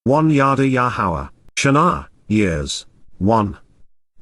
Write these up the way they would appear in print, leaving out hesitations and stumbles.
1 Yada Yahowah, Shanah, years. 1.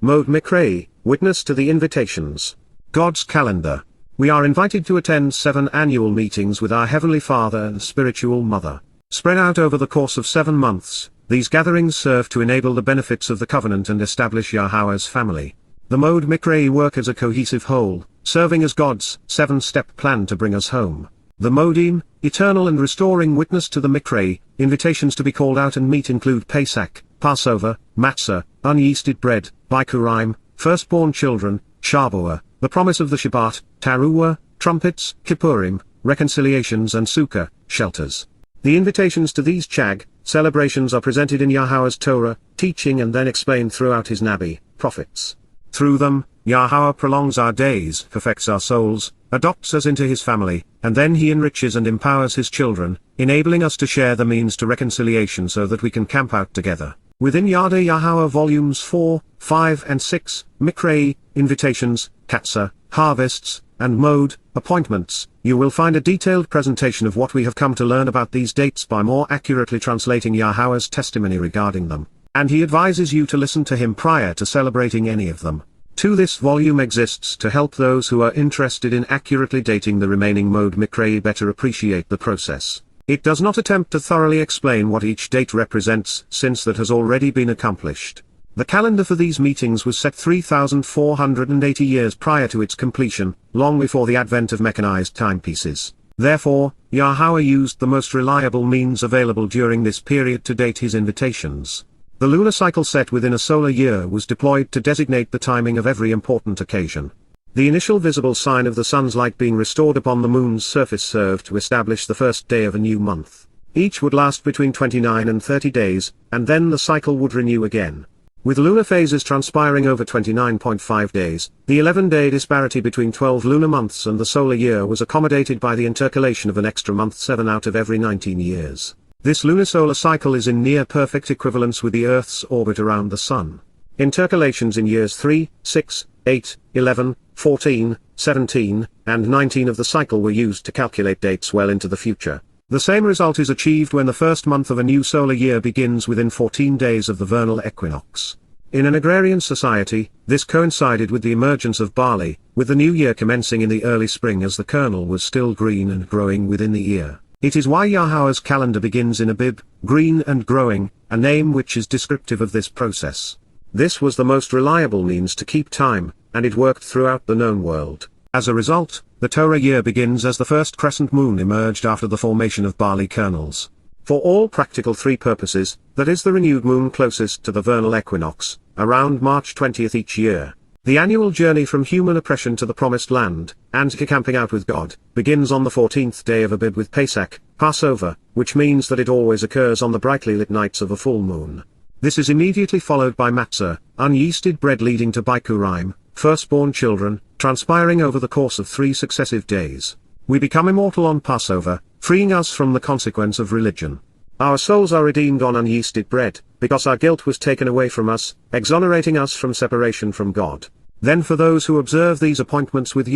Mow'ed Miqra'ey, witness to the invitations. God's calendar. We are invited to attend 7 annual meetings with our Heavenly Father and spiritual Mother. Spread out over the course of 7 months, these gatherings serve to enable the benefits of the covenant and establish Yahowah's family. The Mow'ed Miqra'ey work as a cohesive whole, serving as God's 7-step plan to bring us home. The Mow'ed, eternal and restoring witness to the Miqra'ey, invitations to be called out and meet include Pesach, Passover, Matzah, unyeasted bread, Bikurim, firstborn children, Shabat, the promise of the Shabat, Towrah, trumpets, Kippurim, reconciliations and Sukkah, shelters. The invitations to these Chag celebrations are presented in Yahowah's Torah, teaching and then explained throughout his Nabi, prophets. Through them, Yahowah prolongs our days, perfects our souls, adopts us into his family, and then he enriches and empowers his children, enabling us to share the means to reconciliation so that we can camp out together. Within Yada Yahowah volumes 4, 5 and 6, Miqra'ey, invitations, Katzah, harvests, and Mow'ed, appointments, you will find a detailed presentation of what we have come to learn about these dates by more accurately translating Yahowah's testimony regarding them, and he advises you to listen to him prior to celebrating any of them. 2. This volume exists to help those who are interested in accurately dating the remaining Mow'ed Miqra'ey better appreciate the process. It does not attempt to thoroughly explain what each date represents, since that has already been accomplished. The calendar for these meetings was set 3,480 years prior to its completion, long before the advent of mechanized timepieces. Therefore, Yahowah used the most reliable means available during this period to date his invitations. The lunar cycle set within a solar year was deployed to designate the timing of every important occasion. The initial visible sign of the sun's light being restored upon the moon's surface served to establish the first day of a new month. Each would last between 29 and 30 days, and then the cycle would renew again. With lunar phases transpiring over 29.5 days, the 11-day disparity between 12 lunar months and the solar year was accommodated by the intercalation of an extra month 7 out of every 19 years. This lunar-solar cycle is in near-perfect equivalence with the Earth's orbit around the Sun. Intercalations in years 3, 6, 8, 11, 14, 17, and 19 of the cycle were used to calculate dates well into the future. The same result is achieved when the first month of a new solar year begins within 14 days of the vernal equinox. In an agrarian society, this coincided with the emergence of barley, with the new year commencing in the early spring as the kernel was still green and growing within the ear. It is why Yahowah's calendar begins in Abib, green and growing, a name which is descriptive of this process. This was the most reliable means to keep time, and it worked throughout the known world. As a result, the Torah year begins as the first crescent moon emerged after the formation of barley kernels. For all practical 3 purposes, that is the renewed moon closest to the vernal equinox, around March 20th each year. The annual journey from human oppression to the promised land, and to camping out with God, begins on the 14th day of Abib with Pesach, Passover, which means that it always occurs on the brightly lit nights of a full moon. This is immediately followed by Matzah, unyeasted bread leading to Bikurim, firstborn children, transpiring over the course of 3 successive days. We become immortal on Passover, freeing us from the consequence of religion. Our souls are redeemed on unyeasted bread, because our guilt was taken away from us, exonerating us from separation from God. Then for those who observe these appointments with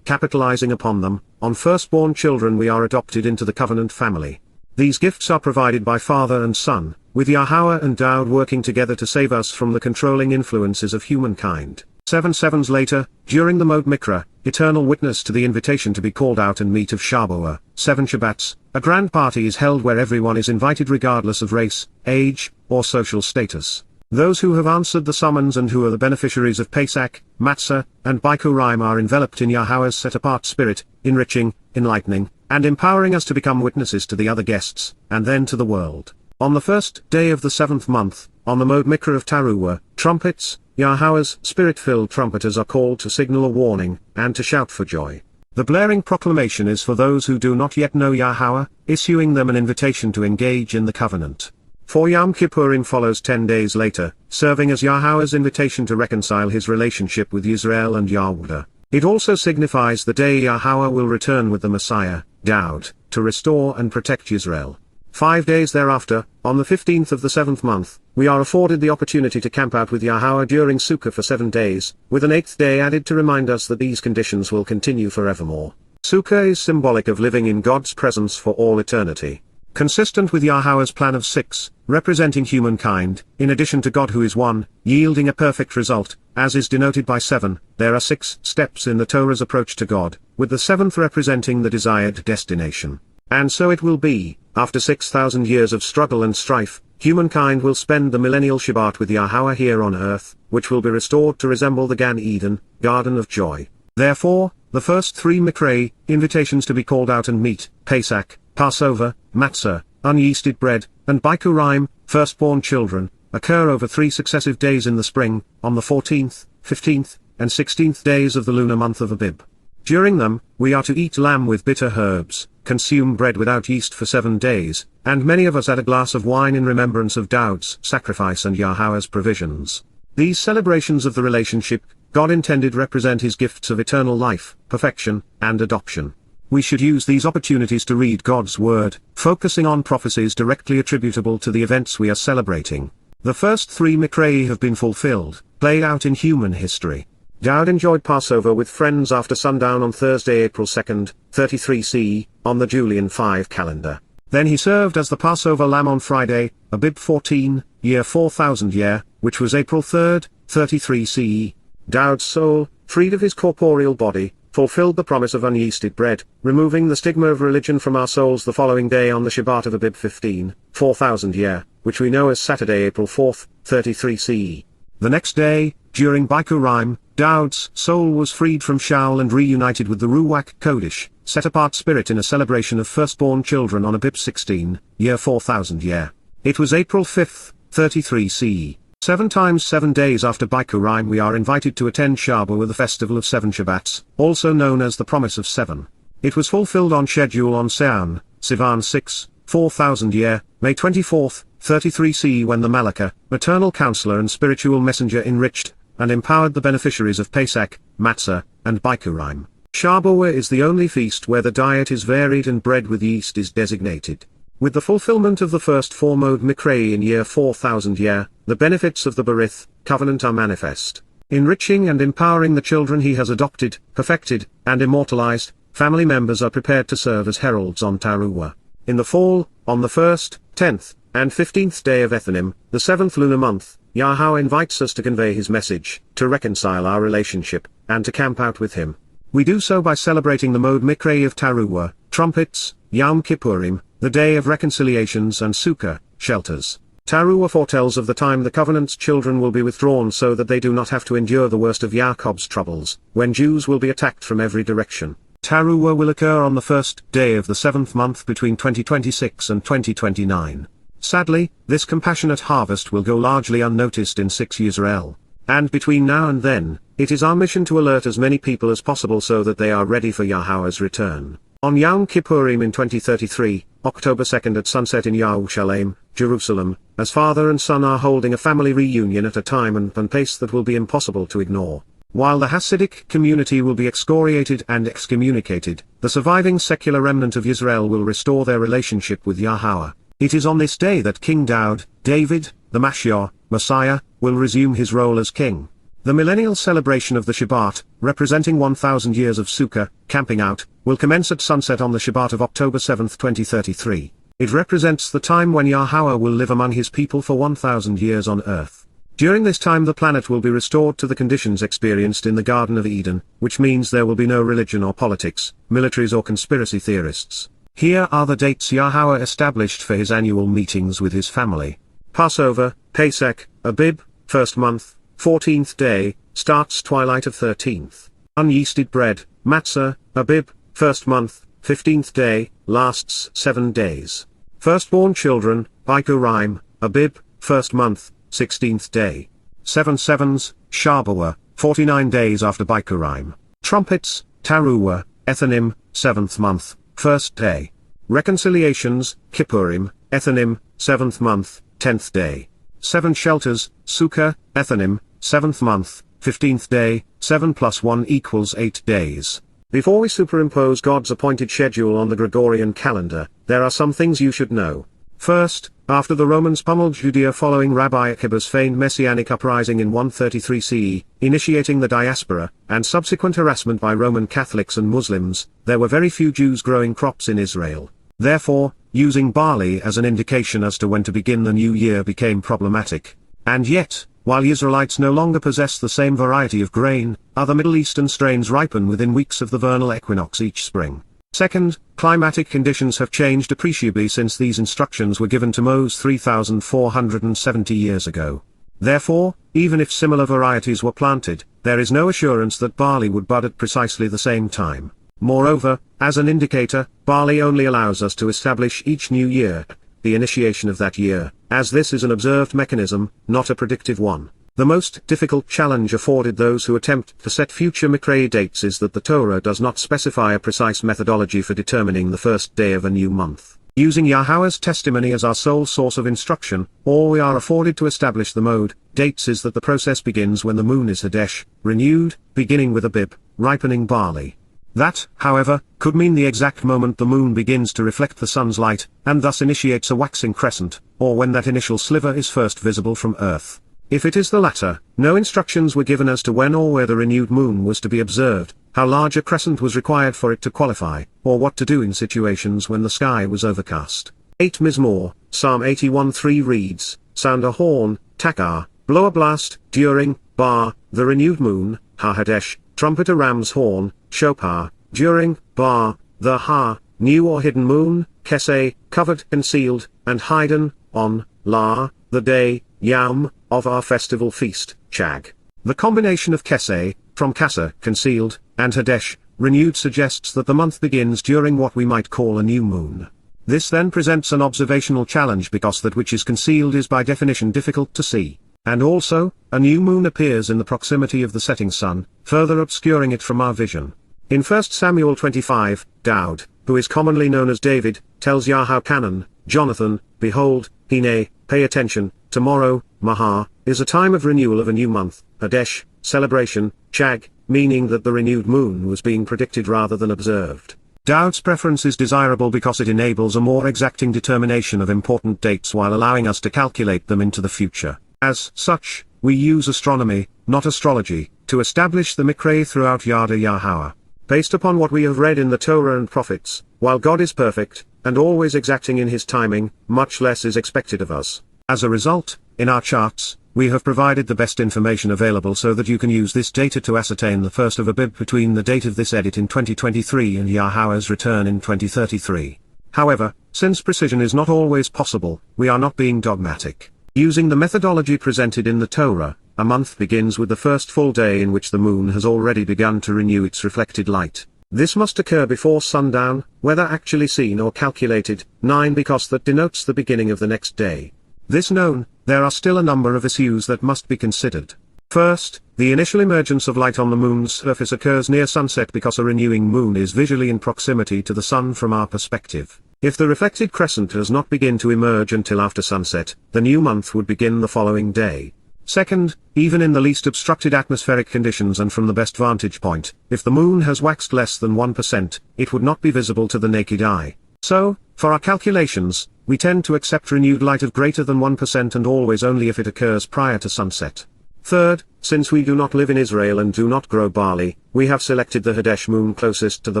capitalizing upon them, on firstborn children we are adopted into the covenant family. These gifts are provided by Father and Son, with Yahowah and Dowd working together to save us from the controlling influences of humankind. 7 sevens later, during the Mow'ed Miqra'ey, eternal witness to the invitation to be called out and meet of Shabat, 7 Shabbats, a grand party is held where everyone is invited regardless of race, age, or social status. Those who have answered the summons and who are the beneficiaries of Pesach, Matzah, and Bikurim are enveloped in Yahowah's set-apart spirit, enriching, enlightening, and empowering us to become witnesses to the other guests, and then to the world. On the first day of the 7th month, on the Mow'ed Miqra'ey of Towrah, trumpets, Yahowah's spirit-filled trumpeters are called to signal a warning, and to shout for joy. The blaring proclamation is for those who do not yet know Yahowah, issuing them an invitation to engage in the covenant. For Yom Kippurim follows 10 days later, serving as Yahowah's invitation to reconcile his relationship with Israel and Yahweh. It also signifies the day Yahowah will return with the Messiah, Dowd, to restore and protect Israel. 5 days thereafter, on the 15th of the 7th month, we are afforded the opportunity to camp out with Yahowah during Sukkah for 7 days, with an 8th day added to remind us that these conditions will continue forevermore. Sukkah is symbolic of living in God's presence for all eternity. Consistent with Yahweh's plan of 6, representing humankind, in addition to God who is one, yielding a perfect result, as is denoted by 7, there are 6 steps in the Torah's approach to God, with the 7th representing the desired destination. And so it will be, after 6,000 years of struggle and strife, humankind will spend the millennial Shabat with Yahowah here on earth, which will be restored to resemble the Gan Eden, Garden of Joy. Therefore, the first 3 Miqra'ey, invitations to be called out and meet, Pesach, Passover, Matzah, unyeasted bread, and Bikurim, firstborn children, occur over 3 successive days in the spring, on the 14th, 15th, and 16th days of the lunar month of Abib. During them, we are to eat lamb with bitter herbs, consume bread without yeast for 7 days, and many of us add a glass of wine in remembrance of Daud's sacrifice and Yahweh's provisions. These celebrations of the relationship God intended represent his gifts of eternal life, perfection, and adoption. We should use these opportunities to read God's word, focusing on prophecies directly attributable to the events we are celebrating. The first 3 Miqra'ey have been fulfilled, played out in human history. Daud enjoyed Passover with friends after sundown on Thursday, April 2, 33 CE, on the Julian 5 calendar. Then he served as the Passover lamb on Friday, Abib 14, year 4000 year, which was April 3, 33 CE. Daud's soul, freed of his corporeal body, fulfilled the promise of unyeasted bread, removing the stigma of religion from our souls the following day on the Shabat of Abib 15, 4000 year, which we know as Saturday, April 4, 33 CE. The next day, during Bikurim, Daud's soul was freed from Shaul and reunited with the Ruach Kodesh, set-apart spirit in a celebration of firstborn children on Abib 16, year 4000 year. It was April 5, 33 CE. 7 times 7 days after Bikurim we are invited to attend Shabat with the festival of 7 Shabbats, also known as the Promise of 7. It was fulfilled on schedule on Sivan 6, 4000 year, May 24, 33 CE when the Malakah, maternal counselor and spiritual messenger enriched and empowered the beneficiaries of Pesach, Matzah, and Bikurim. Shabat is the only feast where the diet is varied and bread with yeast is designated. With the fulfillment of the first 4 Mow'ed Miqra'ey in year 4000 year, the benefits of the Berith covenant are manifest. Enriching and empowering the children he has adopted, perfected, and immortalized, family members are prepared to serve as heralds on Towrah. In the fall, on the 1st, 10th, and 15th day of Ethanim, the 7th lunar month, Yahweh invites us to convey his message, to reconcile our relationship, and to camp out with him. We do so by celebrating the Mow'ed Miqra'ey of Towrah, trumpets, Yom Kippurim, the day of reconciliations, and Sukkah, shelters. Towrah foretells of the time the covenant's children will be withdrawn so that they do not have to endure the worst of Jacob's troubles, when Jews will be attacked from every direction. Towrah will occur on the first day of the 7th month between 2026 and 2029. Sadly, this compassionate harvest will go largely unnoticed in 6 Yisrael. And between now and then, it is our mission to alert as many people as possible so that they are ready for Yahweh's return. On Yom Kippurim in 2033, October 2 at sunset in Yerushalayim, Jerusalem, as father and son are holding a family reunion at a time and pace that will be impossible to ignore. While the Hasidic community will be excoriated and excommunicated, the surviving secular remnant of Israel will restore their relationship with Yahweh. It is on this day that King David, the Mashiach, Messiah, will resume his role as king. The millennial celebration of the Shabat, representing 1000 years of Sukkah, camping out, will commence at sunset on the Shabat of October 7, 2033. It represents the time when Yahweh will live among his people for 1000 years on earth. During this time the planet will be restored to the conditions experienced in the Garden of Eden, which means there will be no religion or politics, militaries or conspiracy theorists. Here are the dates Yahweh established for his annual meetings with his family. Passover, Pesach, Abib, 1st month, 14th day, starts twilight of 13th. Unyeasted bread, Matzah, Abib, 1st month, 15th day, lasts 7 days. Firstborn children, Bikurim, Abib, 1st month, 16th day. 7 sevens, Shabat, 49 days after Bikurim. Trumpets, Towrah, Ethanim, 7th month, 1st day. Reconciliations, Kippurim, Ethanim, 7th month, 10th day. 7 shelters, Sukkah, Ethanim, 7th month, 15th day, 7 plus 1 equals 8 days. Before we superimpose God's appointed schedule on the Gregorian calendar, there are some things you should know. First, after the Romans pummeled Judea following Rabbi Akiba's feigned messianic uprising in 133 CE, initiating the diaspora, and subsequent harassment by Roman Catholics and Muslims, there were very few Jews growing crops in Israel. Therefore, using barley as an indication as to when to begin the new year became problematic. And yet, while Israelites no longer possess the same variety of grain, other Middle Eastern strains ripen within weeks of the vernal equinox each spring. Second, climatic conditions have changed appreciably since these instructions were given to Moses 3,470 years ago. Therefore, even if similar varieties were planted, there is no assurance that barley would bud at precisely the same time. Moreover, as an indicator, barley only allows us to establish each new year, the initiation of that year, as this is an observed mechanism, not a predictive one. The most difficult challenge afforded those who attempt to set future Miqra'ey dates is that the Torah does not specify a precise methodology for determining the first day of a new month. Using Yahowah's testimony as our sole source of instruction, all we are afforded to establish the Mow'ed dates is that the process begins when the moon is Hadesh, renewed, beginning with Abib, ripening barley. That, however, could mean the exact moment the moon begins to reflect the sun's light, and thus initiates a waxing crescent, or when that initial sliver is first visible from Earth. If it is the latter, no instructions were given as to when or where the renewed moon was to be observed, how large a crescent was required for it to qualify, or what to do in situations when the sky was overcast. 8 Mizmor, Psalm 81:3 reads, "Sound a horn, takar, blow a blast, during, bar, the renewed moon, ha-hadesh, trumpet a ram's horn, shofar, during, bar, the new or hidden moon, keseh, covered, concealed, and hidden, on, la, the day, yam, of our festival feast, chag." The combination of keseh, from kasa, concealed, and hadesh, renewed suggests that the month begins during what we might call a new moon. This then presents an observational challenge because that which is concealed is by definition difficult to see. And also, a new moon appears in the proximity of the setting sun, further obscuring it from our vision. In 1 Samuel 25, Daud, who is commonly known as David, tells Yahochanan, Jonathan, "Behold, Hine, pay attention, tomorrow, Mahar, is a time of renewal of a new month, Hadesh, celebration, Chag, meaning that the renewed moon was being predicted rather than observed." Daud's preference is desirable because it enables a more exacting determination of important dates while allowing us to calculate them into the future. As such, we use astronomy, not astrology, to establish the Miqra'ey throughout Yada Yahowah. Based upon what we have read in the Torah and prophets, while God is perfect, and always exacting in his timing, much less is expected of us. As a result, in our charts, we have provided the best information available so that you can use this data to ascertain the first of Abib between the date of this edit in 2023 and Yahowah's return in 2033. However, since precision is not always possible, we are not being dogmatic. Using the methodology presented in the Torah, a month begins with the first full day in which the moon has already begun to renew its reflected light. This must occur before sundown, whether actually seen or calculated, 9 because that denotes the beginning of the next day. This known, there are still a number of issues that must be considered. First, the initial emergence of light on the moon's surface occurs near sunset because a renewing moon is visually in proximity to the sun from our perspective. If the reflected crescent does not begin to emerge until after sunset, the new month would begin the following day. Second, even in the least obstructed atmospheric conditions and from the best vantage point, if the moon has waxed less than 1%, it would not be visible to the naked eye. So, for our calculations, we tend to accept renewed light of greater than 1% and always only if it occurs prior to sunset. Third, since we do not live in Israel and do not grow barley, we have selected the Hadesh moon closest to the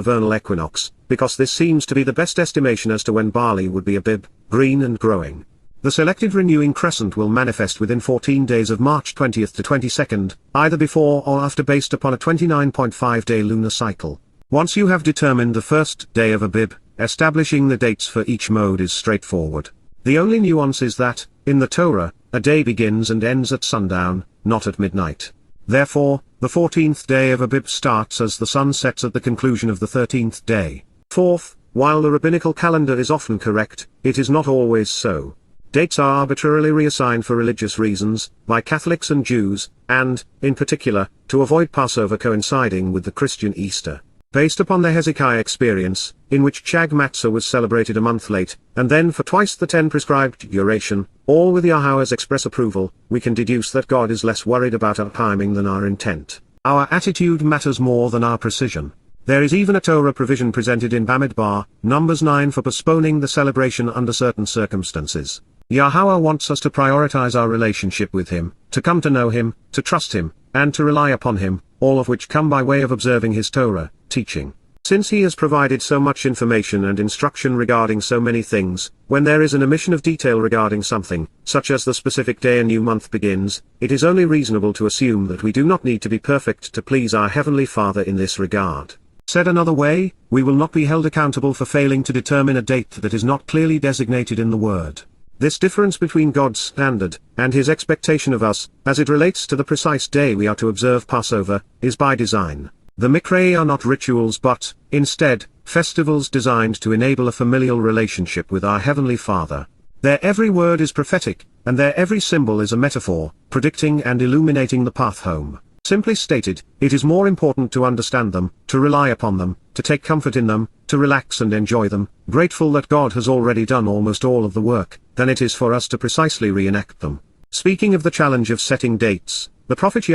vernal equinox, because this seems to be the best estimation as to when barley would be Abib, green and growing. The selected renewing crescent will manifest within 14 days of March 20th to 22nd, either before or after based upon a 29.5-day lunar cycle. Once you have determined the first day of Abib, establishing the dates for each mode is straightforward. The only nuance is that, in the Torah, a day begins and ends at sundown, not at midnight. Therefore, the 14th day of Abib starts as the sun sets at the conclusion of the 13th day. Fourth, while the rabbinical calendar is often correct, it is not always so. Dates are arbitrarily reassigned for religious reasons, by Catholics and Jews, and, in particular, to avoid Passover coinciding with the Christian Easter. Based upon the Hezekiah experience, in which Chag Matzah was celebrated a month late, and then for twice the 10 prescribed duration, all with Yahowah's express approval, we can deduce that God is less worried about our timing than our intent. Our attitude matters more than our precision. There is even a Torah provision presented in Bamidbar, Numbers 9 for postponing the celebration under certain circumstances. Yahowah wants us to prioritize our relationship with him, to come to know him, to trust him, and to rely upon him, all of which come by way of observing his Torah, teaching. Since he has provided so much information and instruction regarding so many things, when there is an omission of detail regarding something, such as the specific day a new month begins, it is only reasonable to assume that we do not need to be perfect to please our Heavenly Father in this regard. Said another way, we will not be held accountable for failing to determine a date that is not clearly designated in the Word. This difference between God's standard, and His expectation of us, as it relates to the precise day we are to observe Passover, is by design. The Miqra'ey are not rituals but, instead, festivals designed to enable a familial relationship with our Heavenly Father. Their every word is prophetic, and their every symbol is a metaphor, predicting and illuminating the path home. Simply stated, it is more important to understand them, to rely upon them, to take comfort in them, to relax and enjoy them, grateful that God has already done almost all of the work, than it is for us to precisely reenact them. Speaking of the challenge of setting dates, the prophet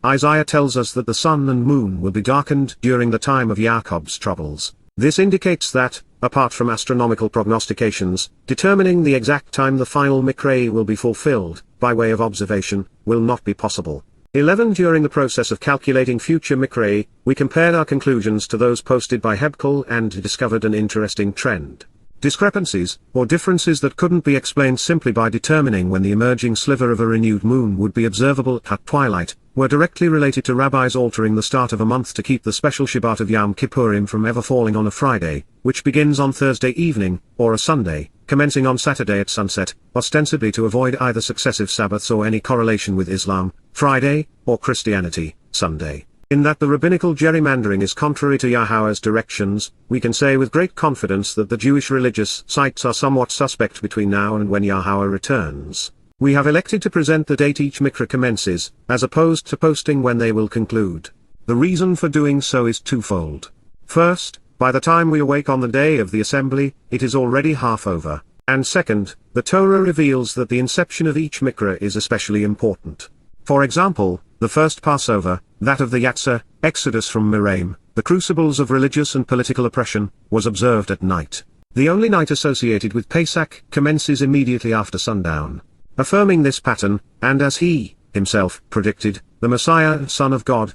Isaiah tells us that the sun and moon will be darkened during the time of Jacob's troubles. This indicates that, apart from astronomical prognostications, determining the exact time the final Miqra'ey will be fulfilled, by way of observation, will not be possible. 11. During the process of calculating future Miqra'ey, we compared our conclusions to those posted by Hebkel and discovered an interesting trend. Discrepancies, or differences that couldn't be explained simply by determining when the emerging sliver of a renewed moon would be observable at twilight, were directly related to rabbis altering the start of a month to keep the special Shabat of Yom Kippurim from ever falling on a Friday, which begins on Thursday evening, or a Sunday, commencing on Saturday at sunset, ostensibly to avoid either successive Sabbaths or any correlation with Islam, Friday, or Christianity, Sunday. In that the rabbinical gerrymandering is contrary to Yahowah's directions, we can say with great confidence that the Jewish religious sites are somewhat suspect between now and when Yahowah returns. We have elected to present the date each Miqra'ey commences, as opposed to posting when they will conclude. The reason for doing so is twofold. First, by the time we awake on the day of the assembly, it is already half over. And second, the Torah reveals that the inception of each Miqra'ey is especially important. For example, the first Passover, that of the Yatzah, Exodus from Miraim, the crucibles of religious and political oppression, was observed at night. The only night associated with Pesach commences immediately after sundown. Affirming this pattern, and as he, himself, predicted, the Messiah, Son of God,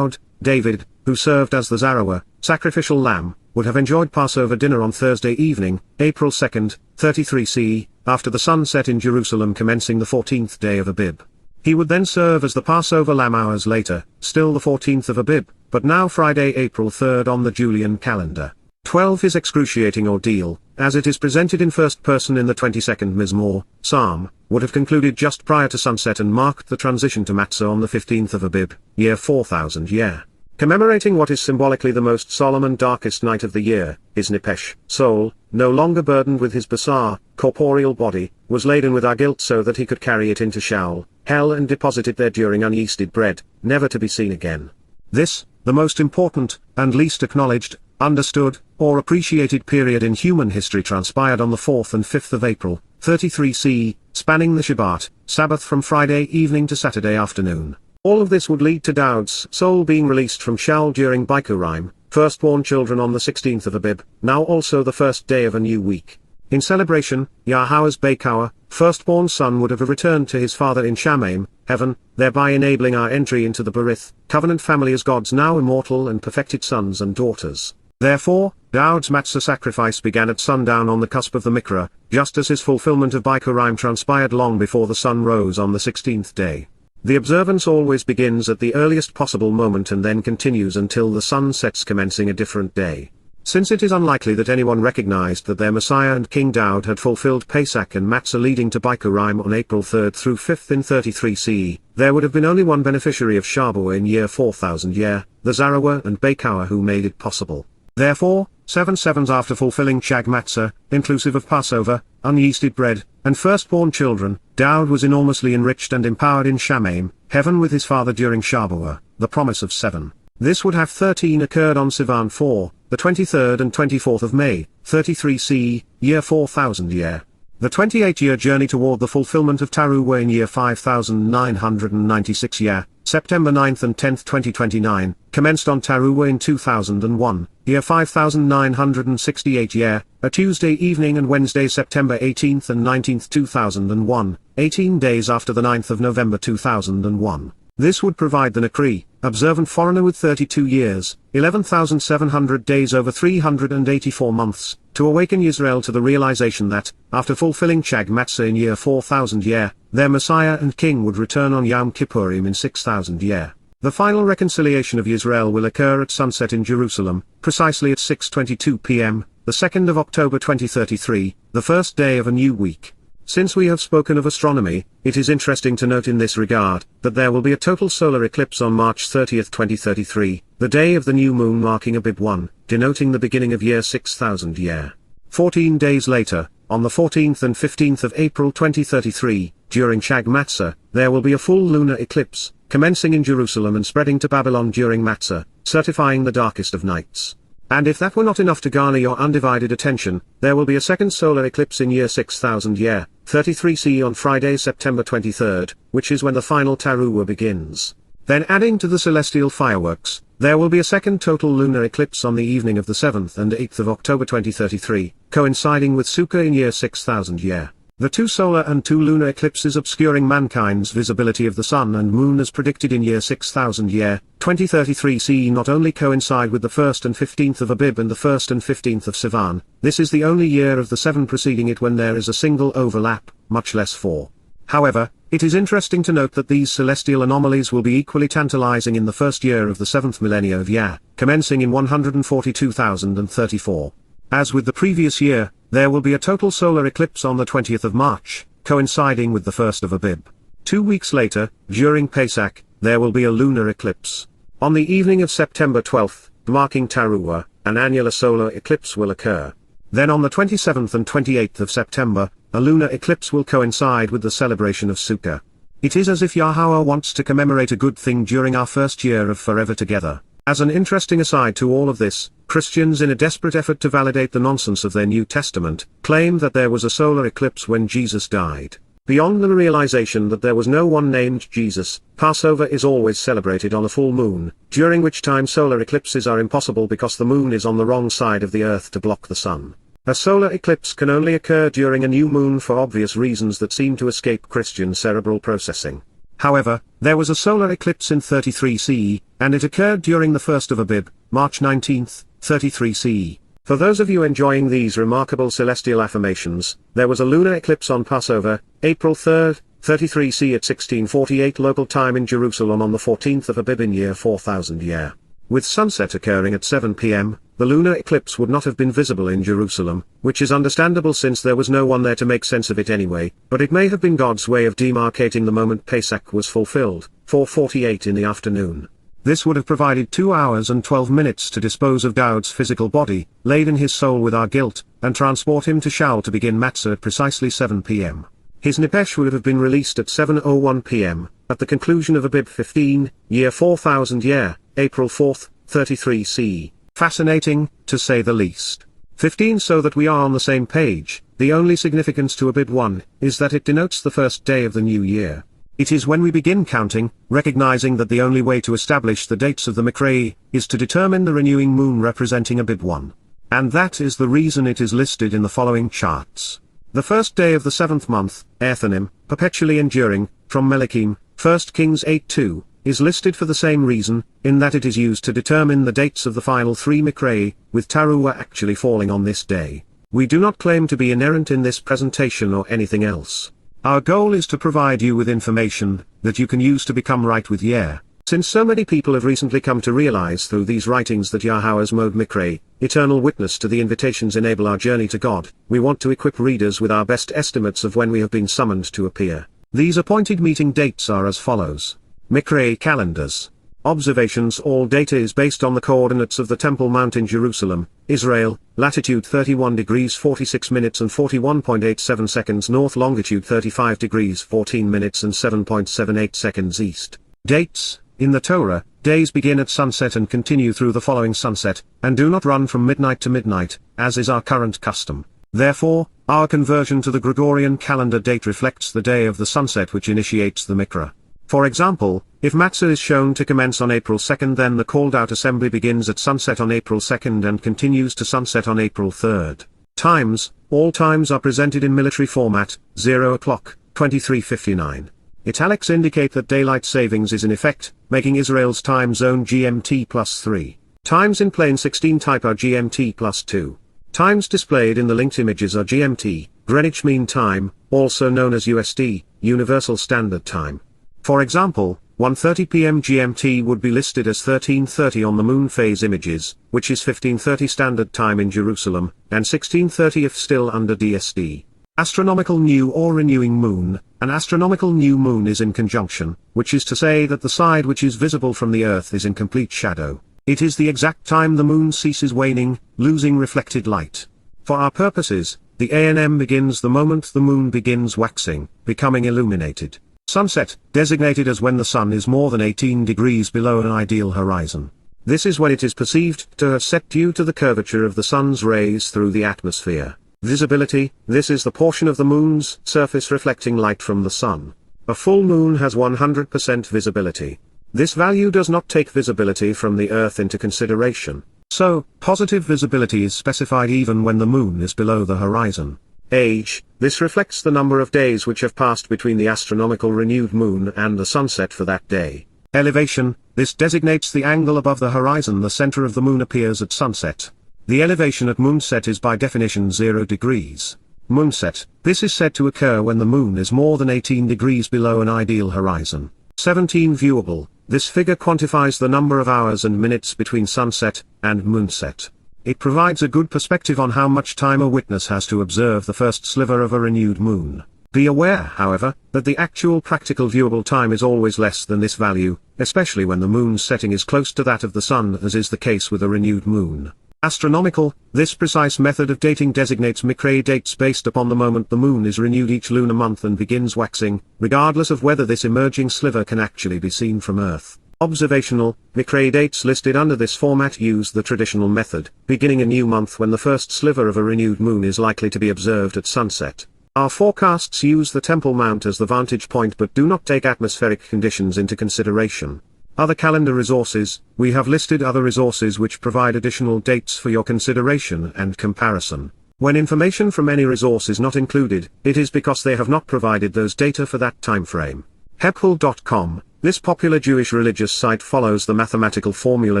David, who served as the Zarewah, sacrificial lamb, would have enjoyed Passover dinner on Thursday evening, April 2, 33 CE, after the sun set in Jerusalem commencing the 14th day of Abib. He would then serve as the Passover lamb hours later, still the 14th of Abib, but now Friday, April 3 on the Julian calendar. 12. His excruciating ordeal, as it is presented in first person in the 22nd Mizmor, Psalm, would have concluded just prior to sunset and marked the transition to Matzah on the 15th of Abib, year 4000 year. Commemorating what is symbolically the most solemn and darkest night of the year, his Nipesh, soul, no longer burdened with his basar, corporeal body, was laden with our guilt so that he could carry it into Sheol, hell, and deposit it there during unyeasted bread, never to be seen again. This, the most important, and least acknowledged, understood, or appreciated period in human history transpired on the 4th and 5th of April, 33 CE, spanning the Shabbat, Sabbath from Friday evening to Saturday afternoon. All of this would lead to Daud's soul being released from Sheol during Bikurim, firstborn children on the 16th of Abib, now also the first day of a new week. In celebration, Yahowah's Bekuah, firstborn son would have returned to his father in Shamaim, heaven, thereby enabling our entry into the Berith, covenant family as God's now immortal and perfected sons and daughters. Therefore, Daud's Matzah sacrifice began at sundown on the cusp of the Miqra'ey, just as his fulfillment of Bikurim transpired long before the sun rose on the 16th day. The observance always begins at the earliest possible moment and then continues until the sun sets commencing a different day. Since it is unlikely that anyone recognized that their Messiah and King Daud had fulfilled Pesach and Matzah leading to Bikurim on April 3 through 5 in 33 CE, there would have been only one beneficiary of Shabuah in year 4000 year, the Zarewah and Bekuah who made it possible. Therefore, 7 sevens after fulfilling Chag Matzah, inclusive of Passover, unyeasted bread, and firstborn children, Daud was enormously enriched and empowered in Shamaim, heaven with his father during Shabuah, the promise of 7. This would have 13 occurred on Sivan 4, the 23rd and 24th of May, 33 CE, year 4000 year. The 28-year journey toward the fulfillment of Towrah in year 5996 year, September 9th and 10th 2029, commenced on Towrah in 2001, year 5968 year, a Tuesday evening and Wednesday September 18th and 19th 2001, 18 days after the 9th of November 2001. This would provide the Miqra'ey, observant foreigner with 32 years, 11,700 days over 384 months, to awaken Israel to the realization that, after fulfilling Chag Matzah in year 4000 year, their Messiah and King would return on Yom Kippurim in 6000 year. The final reconciliation of Israel will occur at sunset in Jerusalem, precisely at 6:22 p.m., the 2nd of October 2033, the first day of a new week. Since we have spoken of astronomy, it is interesting to note in this regard, that there will be a total solar eclipse on March 30, 2033, the day of the new moon marking Abib 1, denoting the beginning of year 6000 year. 14 days later, on the 14th and 15th of April 2033, during Chag Matzah, there will be a full lunar eclipse, commencing in Jerusalem and spreading to Babylon during Matzah, certifying the darkest of nights. And if that were not enough to garner your undivided attention, there will be a second solar eclipse in year 6000 year, 33 CE on Friday, September 23rd, which is when the final Towrah begins. Then adding to the celestial fireworks, there will be a second total lunar eclipse on the evening of the 7th and 8th of October 2033, coinciding with Sukkah in year 6000 year. The two solar and two lunar eclipses obscuring mankind's visibility of the sun and moon as predicted in year 6000 year, 2033 CE not only coincide with the 1st and 15th of Abib and the 1st and 15th of Sivan, this is the only year of the 7 preceding it when there is a single overlap, much less 4. However, it is interesting to note that these celestial anomalies will be equally tantalizing in the first year of the 7th millennia of Yah, commencing in 142,034. As with the previous year, there will be a total solar eclipse on the 20th of March, coinciding with the 1st of Abib. 2 weeks later, during Pesach, there will be a lunar eclipse. On the evening of September 12th, marking Towrah, an annular solar eclipse will occur. Then on the 27th and 28th of September, a lunar eclipse will coincide with the celebration of Sukkah. It is as if Yahowah wants to commemorate a good thing during our first year of forever together. As an interesting aside to all of this, Christians in a desperate effort to validate the nonsense of their New Testament, claim that there was a solar eclipse when Jesus died. Beyond the realization that there was no one named Jesus, Passover is always celebrated on a full moon, during which time solar eclipses are impossible because the moon is on the wrong side of the earth to block the sun. A solar eclipse can only occur during a new moon for obvious reasons that seem to escape Christian cerebral processing. However, there was a solar eclipse in 33 CE, and it occurred during the 1st of Abib, March 19th, 33 CE. For those of you enjoying these remarkable celestial affirmations, there was a lunar eclipse on Passover, April 3rd, 33 CE at 1648 local time in Jerusalem on the 14th of Abib in year 4000 year. With sunset occurring at 7 p.m., the lunar eclipse would not have been visible in Jerusalem, which is understandable since there was no one there to make sense of it anyway, but it may have been God's way of demarcating the moment Pesach was fulfilled, 4:48 in the afternoon. This would have provided 2 hours and 12 minutes to dispose of Daud's physical body, laden his soul with our guilt, and transport him to Shaul to begin Matzah at precisely 7 p.m. His Nefesh would have been released at 7:01 p.m., at the conclusion of Abib 15, year 4000 year, April 4th, 33 CE. Fascinating, to say the least. 15 So that we are on the same page, the only significance to Abib 1, is that it denotes the first day of the new year. It is when we begin counting, recognizing that the only way to establish the dates of the Miqra'ey, is to determine the renewing moon representing Abib 1. And that is the reason it is listed in the following charts. The first day of the 7th month, Ethanim, perpetually enduring, from Melachim, 1 Kings 8:2, is listed for the same reason, in that it is used to determine the dates of the final 3 Miqra'ey, with Towrah actually falling on this day. We do not claim to be inerrant in this presentation or anything else. Our goal is to provide you with information that you can use to become right with Yah. Since so many people have recently come to realize through these writings that Yahowah's Mow'ed Miqra'ey, eternal witness to the invitations enable our journey to God, we want to equip readers with our best estimates of when we have been summoned to appear. These appointed meeting dates are as follows. Miqra'ey calendars. Observations. All data is based on the coordinates of the Temple Mount in Jerusalem, Israel, latitude 31 degrees 46 minutes and 41.87 seconds north, longitude 35 degrees 14 minutes and 7.78 seconds east. Dates. In the Torah, days begin at sunset and continue through the following sunset, and do not run from midnight to midnight, as is our current custom. Therefore, our conversion to the Gregorian calendar date reflects the day of the sunset which initiates the Miqra'ey. For example, if Matzah is shown to commence on April 2nd, then the called-out assembly begins at sunset on April 2nd and continues to sunset on April 3rd. Times. All times are presented in military format, 0 o'clock, 23:59. Italics indicate that daylight savings is in effect, making Israel's time zone GMT +3. Times in plain 16 type are GMT +2. Times displayed in the linked images are GMT, Greenwich Mean Time, also known as USD, Universal Standard Time. For example, 1:30 p.m. GMT would be listed as 13:30 on the moon phase images, which is 15:30 Standard Time in Jerusalem, and 16:30 if still under DSD. Astronomical new or renewing moon. An astronomical new moon is in conjunction, which is to say that the side which is visible from the Earth is in complete shadow. It is the exact time the moon ceases waning, losing reflected light. For our purposes, the ANM begins the moment the moon begins waxing, becoming illuminated. Sunset, designated as when the sun is more than 18 degrees below an ideal horizon. This is when it is perceived to have set due to the curvature of the sun's rays through the atmosphere. Visibility, this is the portion of the moon's surface reflecting light from the sun. A full moon has 100% visibility. This value does not take visibility from the Earth into consideration. So, positive visibility is specified even when the moon is below the horizon. Age, this reflects the number of days which have passed between the astronomical renewed moon and the sunset for that day. Elevation, this designates the angle above the horizon the center of the moon appears at sunset. The elevation at moonset is by definition 0 degrees. Moonset, this is said to occur when the moon is more than 18 degrees below an ideal horizon. 17 Viewable, this figure quantifies the number of hours and minutes between sunset and moonset. It provides a good perspective on how much time a witness has to observe the first sliver of a renewed moon. Be aware, however, that the actual practical viewable time is always less than this value, especially when the moon's setting is close to that of the sun, as is the case with a renewed moon. Astronomical, this precise method of dating designates Miqra'ey dates based upon the moment the moon is renewed each lunar month and begins waxing, regardless of whether this emerging sliver can actually be seen from Earth. Observational, Miqra'ey dates listed under this format use the traditional method, beginning a new month when the first sliver of a renewed moon is likely to be observed at sunset. Our forecasts use the Temple Mount as the vantage point but do not take atmospheric conditions into consideration. Other calendar resources, we have listed other resources which provide additional dates for your consideration and comparison. When information from any resource is not included, it is because they have not provided those data for that time frame. Hebhul.com, this popular Jewish religious site follows the mathematical formula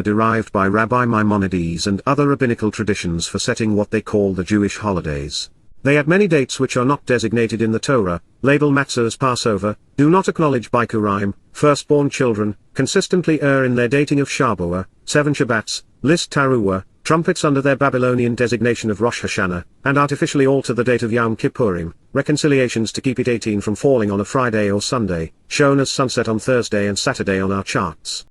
derived by Rabbi Maimonides and other rabbinical traditions for setting what they call the Jewish holidays. They add many dates which are not designated in the Torah, label Matzah as Passover, do not acknowledge Bikurim, firstborn children, consistently err in their dating of Shabuah, 7 Shabbats, list Teruah, trumpets under their Babylonian designation of Rosh Hashanah, and artificially alter the date of Yom Kippurim, reconciliations to keep it 18 from falling on a Friday or Sunday, shown as sunset on Thursday and Saturday on our charts.